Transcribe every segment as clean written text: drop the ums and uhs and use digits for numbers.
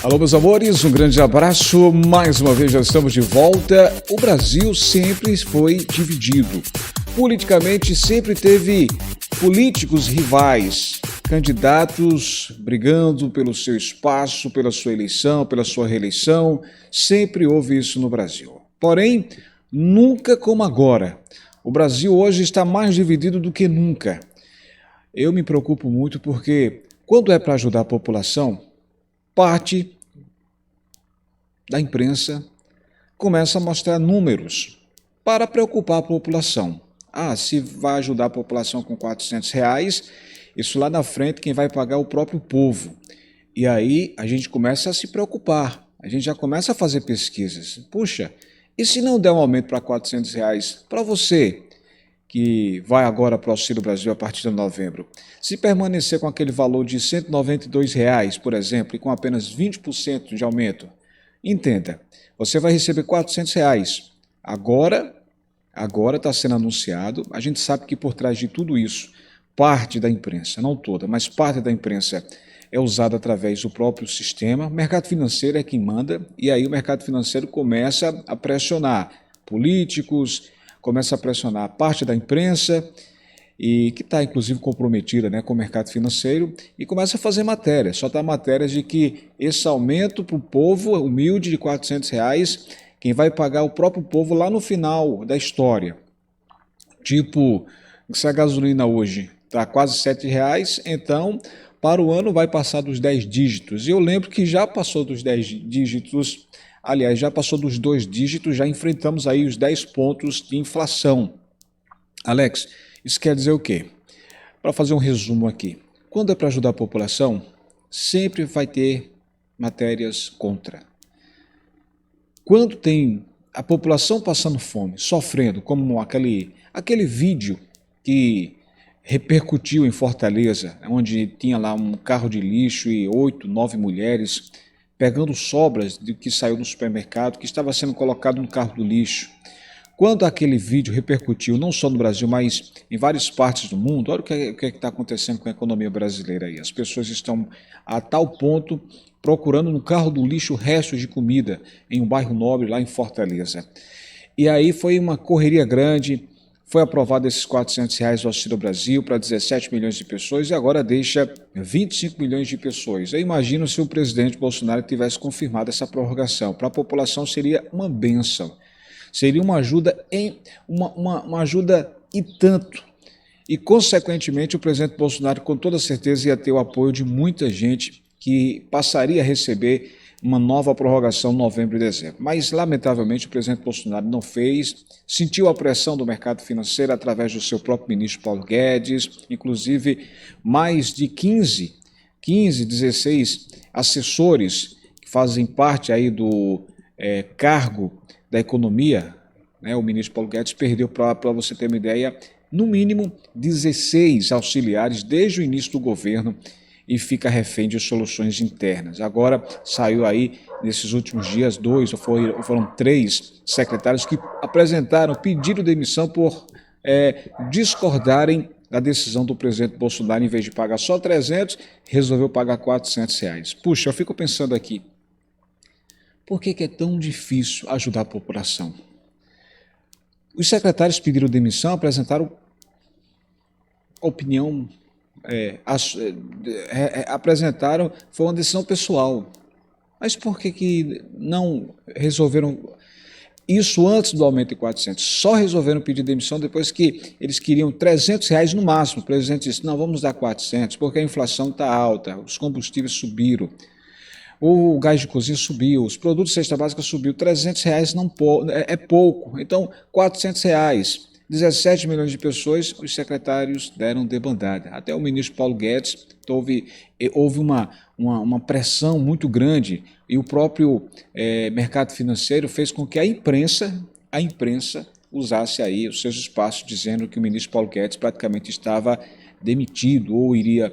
Alô, meus amores, um grande abraço. Mais uma vez já estamos de volta. O Brasil sempre foi dividido. Politicamente sempre teve políticos rivais, candidatos brigando pelo seu espaço, pela sua eleição, pela sua reeleição. Sempre houve isso no Brasil. Porém, nunca como agora. O Brasil hoje está mais dividido do que nunca. Eu me preocupo muito porque, quando é para ajudar a população, parte da imprensa começa a mostrar números para preocupar a população. Se vai ajudar a população com R$400, isso lá na frente quem vai pagar é o próprio povo. E aí a gente começa a se preocupar, a gente já começa a fazer pesquisas. Puxa, e se não der um aumento para R$400 para você, que vai agora para o Auxílio Brasil a partir de novembro? Se permanecer com aquele valor de R$192, por exemplo, e com apenas 20% de aumento, entenda, você vai receber R$400. Agora está sendo anunciado, a gente sabe que por trás de tudo isso, parte da imprensa, não toda, mas parte da imprensa é usada através do próprio sistema. O mercado financeiro é quem manda, e aí o mercado financeiro começa a pressionar políticos, começa a pressionar parte da imprensa, e que está inclusive comprometida, com o mercado financeiro, e começa a fazer matérias, soltar matérias de que esse aumento para o povo humilde de R$400, quem vai pagar é o próprio povo lá no final da história. Tipo, se a gasolina hoje está quase R$7, então para o ano vai passar dos 10 dígitos. E eu lembro que já passou dos 10 dígitos, aliás, já passou dos 2 dígitos, já enfrentamos aí os 10 pontos de inflação. Alex, isso quer dizer o quê? Para fazer um resumo aqui, quando é para ajudar a população, sempre vai ter matérias contra. Quando tem a população passando fome, sofrendo, como aquele vídeo que repercutiu em Fortaleza, onde tinha lá um carro de lixo e 8, 9 mulheres pegando sobras do que saiu do supermercado, que estava sendo colocado no carro do lixo. Quando aquele vídeo repercutiu, não só no Brasil, mas em várias partes do mundo, olha o que está acontecendo com a economia brasileira aí. As pessoas estão a tal ponto procurando no carro do lixo restos de comida em um bairro nobre lá em Fortaleza. E aí foi uma correria grande, foi aprovado esses R$400 do Auxílio Brasil para 17 milhões de pessoas e agora deixa 25 milhões de pessoas. Eu imagino se o presidente Bolsonaro tivesse confirmado essa prorrogação. Para a população seria uma bênção. Seria uma ajuda uma ajuda e tanto. E, consequentemente, o presidente Bolsonaro, com toda certeza, ia ter o apoio de muita gente que passaria a receber uma nova prorrogação em novembro e dezembro. Mas, lamentavelmente, o presidente Bolsonaro não fez, sentiu a pressão do mercado financeiro através do seu próprio ministro Paulo Guedes, inclusive mais de 16 assessores que fazem parte aí do cargo da economia, o ministro Paulo Guedes perdeu, para você ter uma ideia, no mínimo 16 auxiliares desde o início do governo e fica refém de soluções internas. Agora saiu aí, nesses últimos dias, foram 3 secretários que apresentaram, pediram demissão por discordarem da decisão do presidente Bolsonaro. Em vez de pagar só 300, resolveu pagar R$400. Puxa, eu fico pensando aqui, por que é tão difícil ajudar a população? Os secretários pediram demissão, apresentaram opinião, apresentaram, foi uma decisão pessoal. Mas por que não resolveram isso antes do aumento de 400? Só resolveram pedir demissão depois que eles queriam R$300 no máximo. O presidente disse, não, vamos dar 400, porque a inflação está alta, os combustíveis subiram. O gás de cozinha subiu, os produtos de cesta básica subiu, R$300 é pouco, então R$400, 17 milhões de pessoas, os secretários deram debandada. Até o ministro Paulo Guedes, houve uma pressão muito grande e o próprio mercado financeiro fez com que a imprensa usasse aí os seus espaços, dizendo que o ministro Paulo Guedes praticamente estava demitido ou iria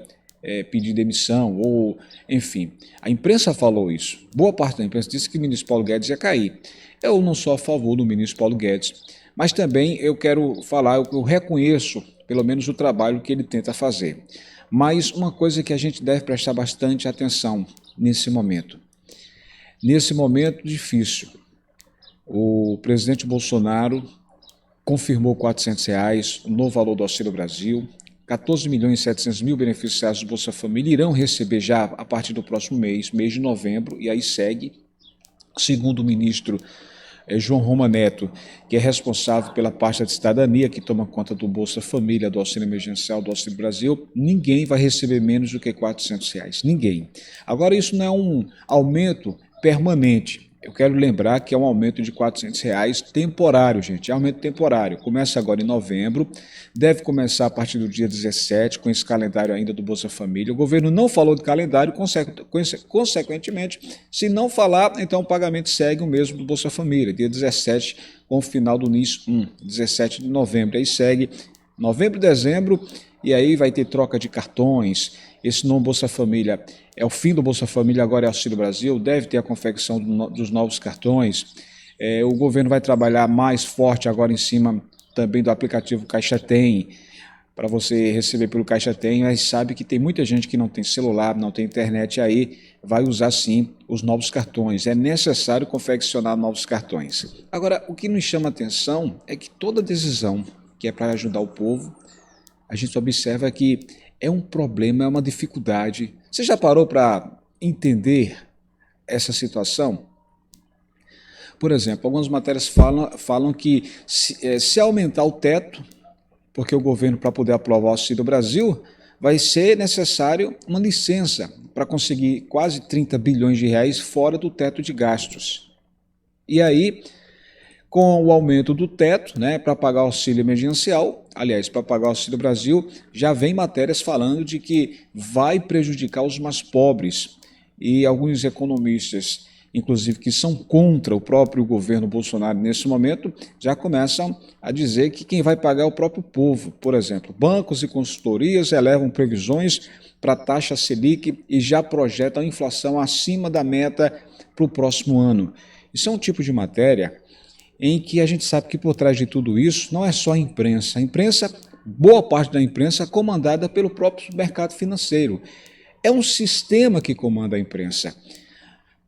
pedir demissão, ou enfim. A imprensa falou isso. Boa parte da imprensa disse que o ministro Paulo Guedes ia cair. Eu não sou a favor do ministro Paulo Guedes, mas também eu quero falar, eu reconheço pelo menos o trabalho que ele tenta fazer. Mas uma coisa que a gente deve prestar bastante atenção nesse momento. nesse momento difícil. O presidente Bolsonaro confirmou R$ 400, o novo valor do Auxílio Brasil. 14.700.000 beneficiários do Bolsa Família irão receber já a partir do próximo mês de novembro, e aí segue. Segundo o ministro João Roma Neto, que é responsável pela pasta de cidadania, que toma conta do Bolsa Família, do Auxílio Emergencial, do Auxílio Brasil, ninguém vai receber menos do que R$ 400. Ninguém. Agora, isso não é um aumento permanente. Eu quero lembrar que é um aumento de R$ 400 temporário, gente. É aumento temporário. Começa agora em novembro, deve começar a partir do dia 17, com esse calendário ainda do Bolsa Família. O governo não falou de calendário, consequentemente, se não falar, então o pagamento segue o mesmo do Bolsa Família, dia 17, com o final do NIS 1, 17 de novembro. Aí segue novembro, dezembro, e aí vai ter troca de cartões. Esse novo Bolsa Família é o fim do Bolsa Família, agora é Auxílio Brasil, deve ter a confecção dos novos cartões. O governo vai trabalhar mais forte agora em cima também do aplicativo Caixa Tem, para você receber pelo Caixa Tem, mas sabe que tem muita gente que não tem celular, não tem internet, aí vai usar sim os novos cartões. É necessário confeccionar novos cartões. Agora, o que nos chama a atenção é que toda decisão que é para ajudar o povo, a gente observa que é um problema, é uma dificuldade. Você já parou para entender essa situação? Por exemplo, algumas matérias falam que se aumentar o teto, porque o governo, para poder aprovar o Auxílio Brasil, vai ser necessário uma licença para conseguir quase 30 bilhões de reais fora do teto de gastos. E aí, com o aumento do teto, para pagar o auxílio emergencial, aliás, para pagar o Auxílio Brasil, já vem matérias falando de que vai prejudicar os mais pobres. E alguns economistas, inclusive que são contra o próprio governo Bolsonaro nesse momento, já começam a dizer que quem vai pagar é o próprio povo. Por exemplo, bancos e consultorias elevam previsões para a taxa Selic e já projetam a inflação acima da meta para o próximo ano. Isso é um tipo de matéria em que a gente sabe que por trás de tudo isso não é só a imprensa. A imprensa, boa parte da imprensa, é comandada pelo próprio mercado financeiro. É um sistema que comanda a imprensa.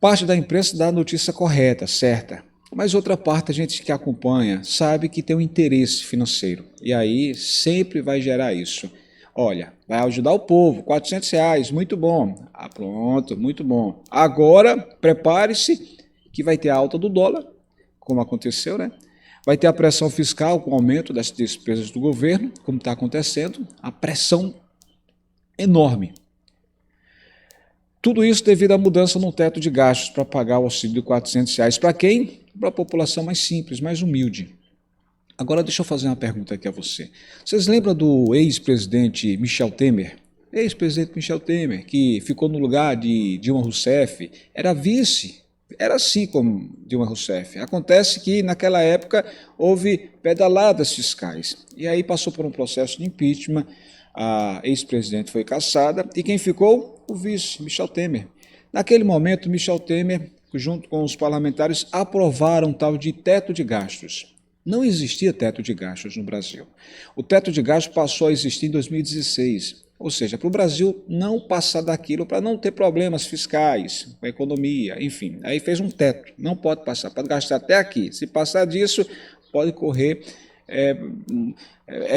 Parte da imprensa dá a notícia correta, certa, mas outra parte, a gente que acompanha, sabe que tem um interesse financeiro. E aí sempre vai gerar isso. Olha, vai ajudar o povo, R$ 400, muito bom. Ah, pronto, muito bom. Agora, prepare-se que vai ter a alta do dólar, como aconteceu, Vai ter a pressão fiscal com o aumento das despesas do governo, como está acontecendo, a pressão enorme. Tudo isso devido à mudança no teto de gastos para pagar o auxílio de R$ 400. Para quem? Para a população mais simples, mais humilde. Agora deixa eu fazer uma pergunta aqui a você. Vocês lembram do ex-presidente Michel Temer? Ex-presidente Michel Temer, que ficou no lugar de Dilma Rousseff, era vice. Era assim como Dilma Rousseff. Acontece que naquela época houve pedaladas fiscais. E aí passou por um processo de impeachment, a ex-presidente foi cassada e quem ficou? O vice, Michel Temer. Naquele momento, Michel Temer, junto com os parlamentares, aprovaram um tal de teto de gastos. Não existia teto de gastos no Brasil. O teto de gastos passou a existir em 2016. Ou seja, para o Brasil não passar daquilo, para não ter problemas fiscais, com a economia, enfim. Aí fez um teto, não pode passar, pode gastar até aqui. Se passar disso, pode correr,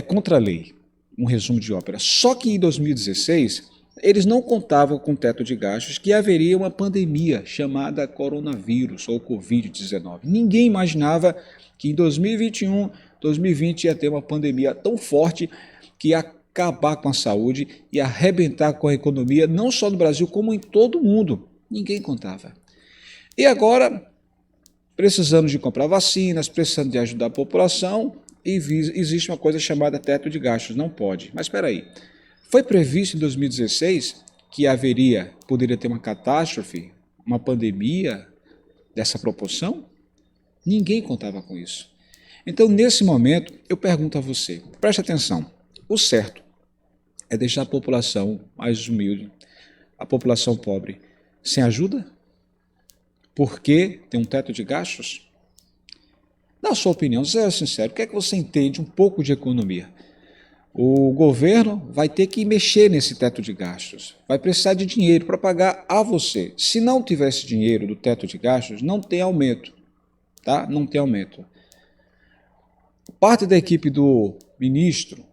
contra a lei, um resumo de ópera. Só que em 2016, eles não contavam com teto de gastos, que haveria uma pandemia chamada coronavírus ou Covid-19. Ninguém imaginava que em 2021, 2020 ia ter uma pandemia tão forte que ia acabar com a saúde e arrebentar com a economia, não só no Brasil, como em todo o mundo. Ninguém contava. E agora, precisando de comprar vacinas, precisando de ajudar a população, e existe uma coisa chamada teto de gastos. Não pode. Mas espera aí. Foi previsto em 2016 que poderia ter uma catástrofe, uma pandemia dessa proporção? Ninguém contava com isso. Então, nesse momento, eu pergunto a você, preste atenção, o certo é deixar a população mais humilde, a população pobre, sem ajuda? Porque tem um teto de gastos? Na sua opinião, seja sincero, o que é que você entende um pouco de economia? O governo vai ter que mexer nesse teto de gastos, vai precisar de dinheiro para pagar a você. Se não tiver esse dinheiro do teto de gastos, não tem aumento, tá? Não tem aumento. Parte da equipe do ministro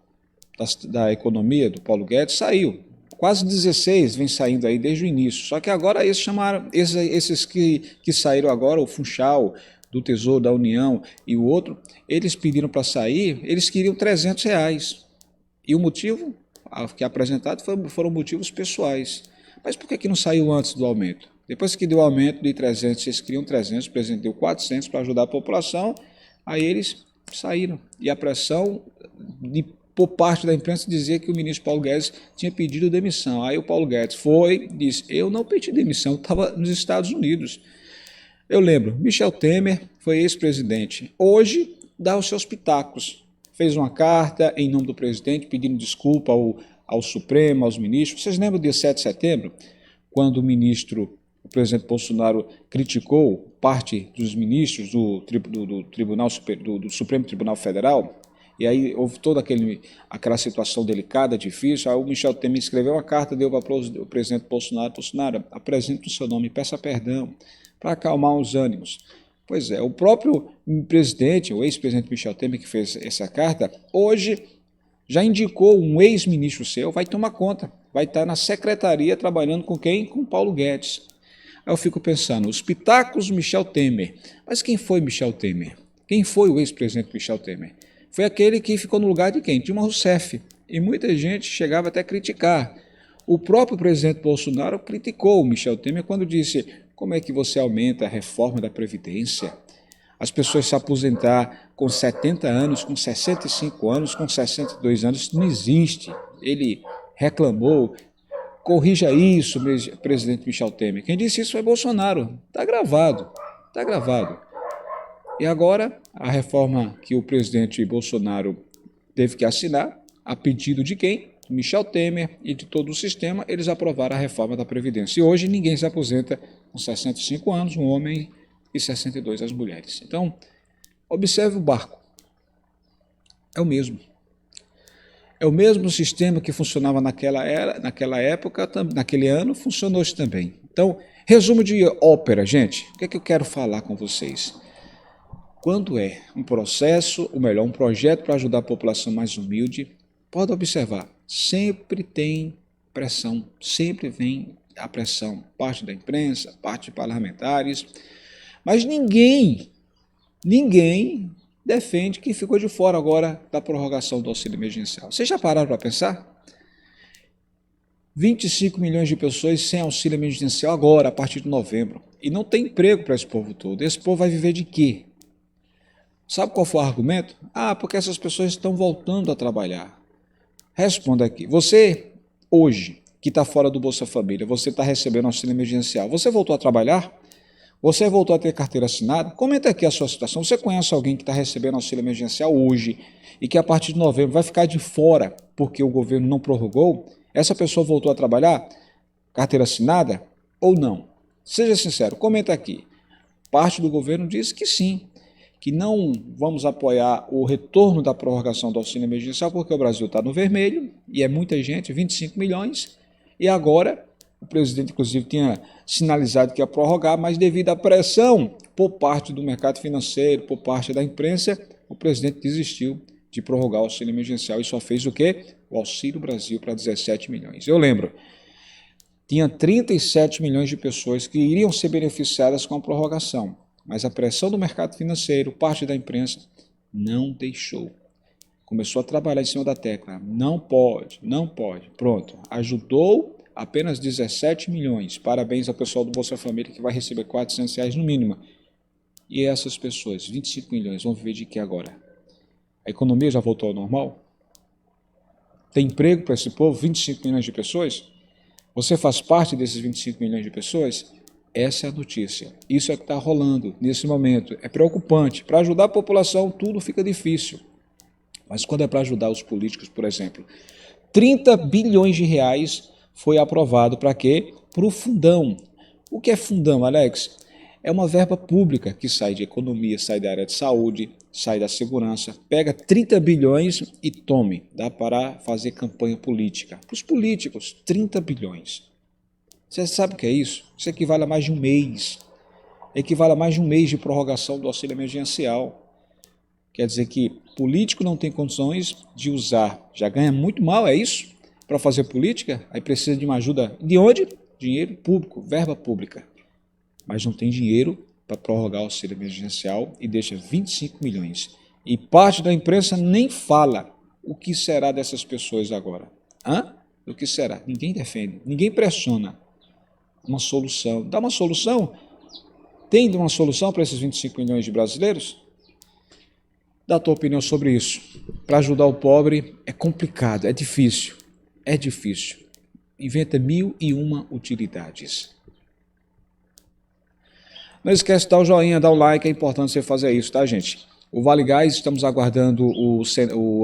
da Economia, do Paulo Guedes, saiu. Quase 16 vem saindo aí desde o início. Só que agora esses chamaram, esses que saíram agora, o Funchal, do Tesouro da União e o outro, eles pediram para sair, eles queriam R$ 300. E o motivo que é apresentado foram motivos pessoais. Mas por que não saiu antes do aumento? Depois que deu o aumento de 300, eles queriam 300, o presidente deu 400 para ajudar a população, aí eles saíram. E a pressão por parte da imprensa dizia que o ministro Paulo Guedes tinha pedido demissão. Aí o Paulo Guedes foi e disse, eu não pedi demissão, eu estava nos Estados Unidos. Eu lembro, Michel Temer foi ex-presidente. Hoje dá os seus pitacos. Fez uma carta em nome do presidente pedindo desculpa ao Supremo, aos ministros. Vocês lembram do dia 7 de setembro, quando o presidente Bolsonaro criticou parte dos ministros do Supremo Tribunal Federal? E aí houve toda aquela situação delicada, difícil. Aí o Michel Temer escreveu uma carta, deu para o presidente Bolsonaro, apresente o seu nome, peça perdão, para acalmar os ânimos. Pois é, o próprio presidente, o ex-presidente Michel Temer, que fez essa carta, hoje já indicou um ex-ministro seu, vai tomar conta, vai estar na secretaria trabalhando com quem? Com Paulo Guedes. Aí eu fico pensando, os pitacos Michel Temer. Mas quem foi Michel Temer? Quem foi o ex-presidente Michel Temer? Foi aquele que ficou no lugar de quem? Dilma Rousseff. E muita gente chegava até a criticar. O próprio presidente Bolsonaro criticou o Michel Temer quando disse: como é que você aumenta a reforma da Previdência? As pessoas se aposentar com 70 anos, com 65 anos, com 62 anos, isso não existe. Ele reclamou, corrija isso, presidente Michel Temer. Quem disse isso foi Bolsonaro. Está gravado, está gravado. E agora, a reforma que o presidente Bolsonaro teve que assinar, a pedido de quem? Michel Temer e de todo o sistema, eles aprovaram a reforma da Previdência. E hoje ninguém se aposenta com 65 anos, um homem, e 62 as mulheres. Então, observe o barco. É o mesmo. É o mesmo sistema que funcionava naquela época, naquele ano, funcionou hoje também. Então, resumo de ópera, gente. O que é que eu quero falar com vocês? Quando é um processo, ou melhor, um projeto para ajudar a população mais humilde, pode observar, sempre tem pressão, sempre vem a pressão, parte da imprensa, parte de parlamentares, mas ninguém defende quem ficou de fora agora da prorrogação do auxílio emergencial. Vocês já pararam para pensar? 25 milhões de pessoas sem auxílio emergencial agora, a partir de novembro, e não tem emprego para esse povo todo. Esse povo vai viver de quê? Sabe qual foi o argumento? Porque essas pessoas estão voltando a trabalhar. Responda aqui. Você, hoje, que está fora do Bolsa Família, você está recebendo auxílio emergencial, você voltou a trabalhar? Você voltou a ter carteira assinada? Comenta aqui a sua situação. Você conhece alguém que está recebendo auxílio emergencial hoje e que a partir de novembro vai ficar de fora porque o governo não prorrogou? Essa pessoa voltou a trabalhar? Carteira assinada ou não? Seja sincero, comenta aqui. Parte do governo diz que sim, que não vamos apoiar o retorno da prorrogação do auxílio emergencial porque o Brasil está no vermelho e é muita gente, 25 milhões, e agora o presidente inclusive tinha sinalizado que ia prorrogar, mas devido à pressão por parte do mercado financeiro, por parte da imprensa, o presidente desistiu de prorrogar o auxílio emergencial e só fez o quê? O Auxílio Brasil para 17 milhões. Eu lembro, tinha 37 milhões de pessoas que iriam ser beneficiadas com a prorrogação, mas a pressão do mercado financeiro, parte da imprensa, não deixou. Começou a trabalhar em cima da tecla. Não pode, não pode. Pronto. Ajudou apenas 17 milhões. Parabéns ao pessoal do Bolsa Família que vai receber R$400 no mínimo. E essas pessoas, 25 milhões, vão viver de que agora? A economia já voltou ao normal? Tem emprego para esse povo, 25 milhões de pessoas? Você faz parte desses 25 milhões de pessoas? Essa é a notícia. Isso é o que está rolando nesse momento. É preocupante. Para ajudar a população, tudo fica difícil. Mas quando é para ajudar os políticos, por exemplo, 30 bilhões de reais foi aprovado para quê? Para o fundão. O que é fundão, Alex? É uma verba pública que sai de economia, sai da área de saúde, sai da segurança, pega 30 bilhões e tome, dá para fazer campanha política. Para os políticos, 30 bilhões. Você sabe o que é isso? Isso equivale a mais de um mês. Equivale a mais de um mês de prorrogação do auxílio emergencial. Quer dizer que político não tem condições de usar, já ganha muito mal, é isso? Para fazer política, aí precisa de uma ajuda de onde? Dinheiro público, verba pública. Mas não tem dinheiro para prorrogar o auxílio emergencial e deixa 25 milhões. E parte da imprensa nem fala o que será dessas pessoas agora. O que será? Ninguém defende, ninguém pressiona uma solução. Dá uma solução? Tem uma solução para esses 25 milhões de brasileiros? Dá a tua opinião sobre isso. Para ajudar o pobre é complicado, é difícil. É difícil. Inventa 1001 utilidades. Não esquece de dar o joinha, dar o like, é importante você fazer isso, tá, gente? O Vale Gás, estamos aguardando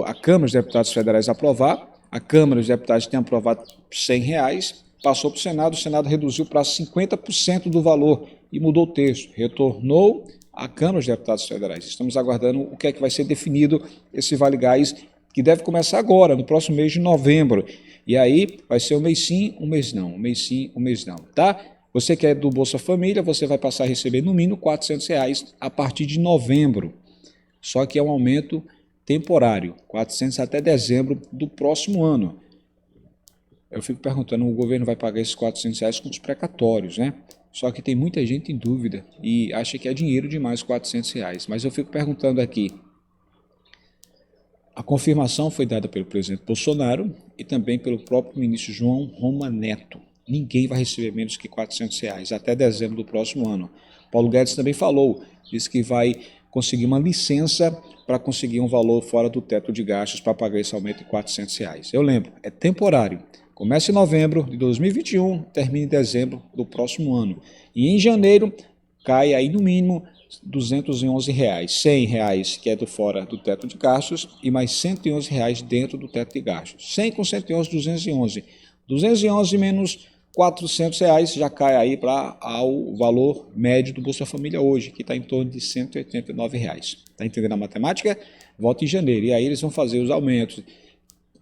a Câmara dos Deputados Federais aprovar. A Câmara dos Deputados tem aprovado R$100, passou para o Senado reduziu para 50% do valor e mudou o texto, retornou à Câmara dos Deputados Federais. Estamos aguardando o que é que vai ser definido esse Vale Gás, que deve começar agora, no próximo mês de novembro. E aí vai ser um mês sim, um mês não, um mês sim, um mês não, tá? Você que é do Bolsa Família, você vai passar a receber no mínimo R$400 a partir de novembro. Só que é um aumento temporário, 400 até dezembro do próximo ano. Eu fico perguntando, o governo vai pagar esses R$400 com os precatórios, né? Só que tem muita gente em dúvida e acha que é dinheiro demais R$400. Mas eu fico perguntando aqui, a confirmação foi dada pelo presidente Bolsonaro e também pelo próprio ministro João Roma Neto. Ninguém vai receber menos que R$400 até dezembro do próximo ano. Paulo Guedes também falou, disse que vai conseguir uma licença para conseguir um valor fora do teto de gastos para pagar esse aumento de R$400. Eu lembro, é temporário. Começa em novembro de 2021, termina em dezembro do próximo ano. E em janeiro cai aí no mínimo R$211, R$100 que é do fora do teto de gastos e mais R$111 dentro do teto de gastos. 100 com 111, 211. 211 menos R$400 já cai aí para o valor médio do Bolsa Família hoje, que está em torno de R$189. Está entendendo a matemática? Volta em janeiro. E aí eles vão fazer os aumentos,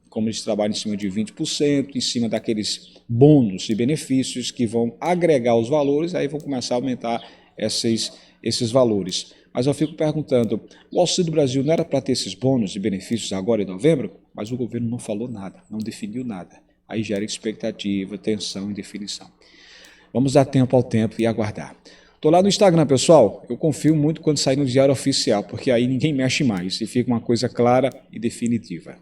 como eles trabalham em cima de 20%, em cima daqueles bônus e benefícios que vão agregar os valores, aí vão começar a aumentar esses valores. Mas eu fico perguntando, o Auxílio do Brasil não era para ter esses bônus e benefícios agora em novembro? Mas o governo não falou nada, não definiu nada. Aí gera expectativa, tensão e definição. Vamos dar tempo ao tempo e aguardar. Estou lá no Instagram, pessoal. Eu confio muito quando sair no Diário Oficial, porque aí ninguém mexe mais e fica uma coisa clara e definitiva.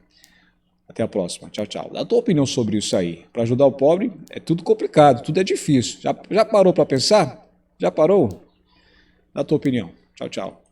Até a próxima. Tchau, tchau. Dá a tua opinião sobre isso aí. Para ajudar o pobre é tudo complicado, tudo é difícil. Já parou para pensar? Já parou? Dá a tua opinião. Tchau, tchau.